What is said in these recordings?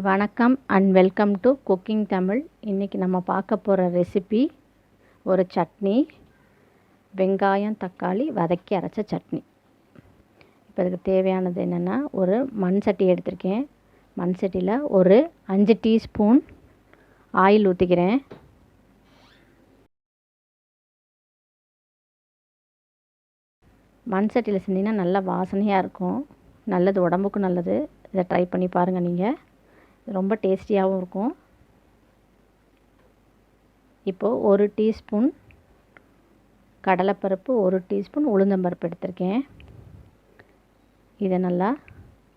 வணக்கம் and welcome to cooking Tamil. இன்றைக்கி நம்ம பார்க்க போகிற ரெசிபி ஒரு சட்னி, வெங்காயம் தக்காளி வதக்கி அரைச்ச சட்னி. இப்போ இதுக்கு தேவையானது என்னென்னா, ஒரு மண் சட்டி எடுத்திருக்கேன். மண் சட்டியில் ஒரு 5 டீஸ்பூன் ஆயில் ஊற்றிக்கிறேன். மண் சட்டியில் செஞ்சிங்கன்னா நல்லா வாசனையாக இருக்கும், நல்லது, உடம்புக்கும் நல்லது. இதை ட்ரை பண்ணி பாருங்கள், நீங்கள் ரொம்ப டேஸ்டியாகவும் இருக்கும். இப்போது 1 டீஸ்பூன் கடலைப்பருப்பு, 1 டீஸ்பூன் உளுந்தம்பருப்பு எடுத்திருக்கேன். இதை நல்லா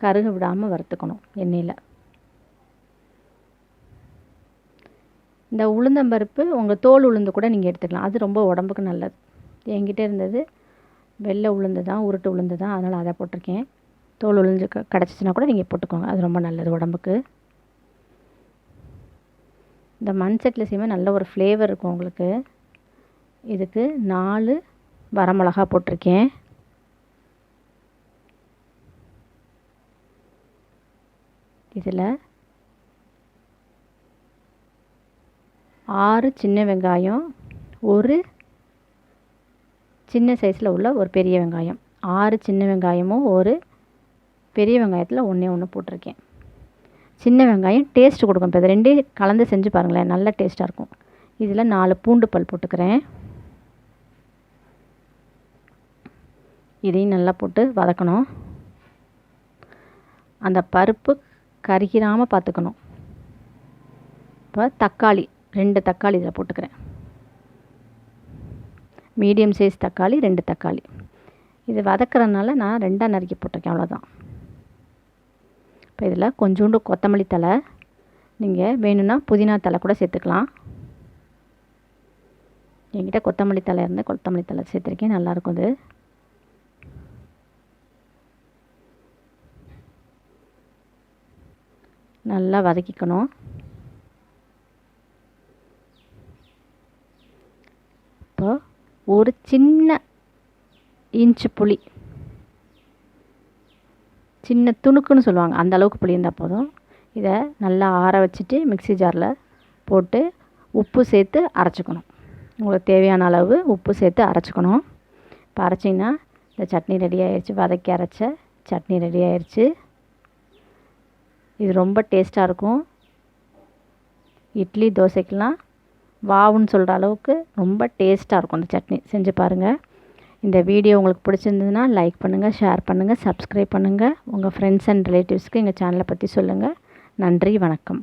கருக விடாமல் வறுத்துக்கணும் எண்ணெயில். இந்த உளுந்தம்பருப்பு உங்கள் தோல் உளுந்து கூட நீங்கள் எடுத்துக்கலாம், அது ரொம்ப உடம்புக்கு நல்லது. என்கிட்ட இருந்தது வெள்ளை உளுந்து தான், உருட்டு உளுந்து தான், அதனால் அதை போட்டிருக்கேன். தோல் உளுந்து கிடச்சிச்சின்னா கூட நீங்கள் போட்டுக்கோங்க, அது ரொம்ப நல்லது உடம்புக்கு. இந்த மண் சட்டியில் செய்யும்போது நல்ல ஒரு ஃப்ளேவர் இருக்கும் உங்களுக்கு. இதுக்கு 4 வரமிளகா போட்டிருக்கேன். இதில் 6 சின்ன வெங்காயம், ஒரு சின்ன சைஸில் உள்ள ஒரு பெரிய வெங்காயம். 6 சின்ன வெங்காயமும் ஒரு பெரிய வெங்காயத்தில் ஒன்று போட்டிருக்கேன். சின்ன வெங்காயம் டேஸ்ட்டு கொடுக்கும். இப்போ இது ரெண்டையும் கலந்து செஞ்சு பாருங்களேன், நல்ல டேஸ்ட்டாக இருக்கும். இதில் 4 பூண்டு பல் போட்டுக்கிறேன். இதையும் நல்லா போட்டு வதக்கணும். அந்த பருப்பு கருகிராமல் பார்த்துக்கணும். இப்போ தக்காளி 2 தக்காளி இதில் போட்டுக்கிறேன். மீடியம் சைஸ் தக்காளி 2 தக்காளி. இது வதக்கிறதுனால நான் 2ஆக நறுக்கி போட்டிருக்கேன், அவ்வளோதான். இப்போ இதில் கொஞ்சோண்டு கொத்தமல்லி தழை, நீங்கள் வேணும்னா புதினா தழை கூட சேர்த்துக்கலாம். என்கிட்ட கொத்தமல்லி தழை இருந்து கொத்தமல்லி தழை சேர்த்துருக்கேன், நல்லாயிருக்கும் அது. நல்லா வதக்கிக்கணும். இப்போ ஒரு சின்ன இன்ச்சு புளி, சின்ன துணுக்குன்னு சொல்லுவாங்க, அந்த அளவுக்கு புளி இருந்தால் போதும். இதை நல்லா ஆற வச்சுட்டு மிக்ஸி ஜாரில் போட்டு உப்பு சேர்த்து அரைச்சிக்கணும். உங்களுக்கு தேவையான அளவு உப்பு சேர்த்து அரைச்சிக்கணும். இப்போ அரைச்சிங்கன்னா இந்த சட்னி ரெடி ஆயிடுச்சு, வதக்கி அரைச்ச சட்னி ரெடி ஆயிடுச்சு. இது ரொம்ப டேஸ்ட்டாக இருக்கும். இட்லி தோசைக்கெலாம் வாவுன்னு சொல்கிற அளவுக்கு ரொம்ப டேஸ்ட்டாக இருக்கும் இந்த சட்னி. செஞ்சு பாருங்கள். இந்த வீடியோ உங்களுக்கு பிடிச்சிருந்ததுன்னா லைக் பண்ணுங்கள், ஷேர் பண்ணுங்கள், சப்ஸ்கிரைப் பண்ணுங்கள். உங்கள் ஃப்ரெண்ட்ஸ் அண்ட் ரிலேட்டிவ்ஸ்க்கு எங்கள் சேனலை பற்றி சொல்லுங்கள். நன்றி, வணக்கம்.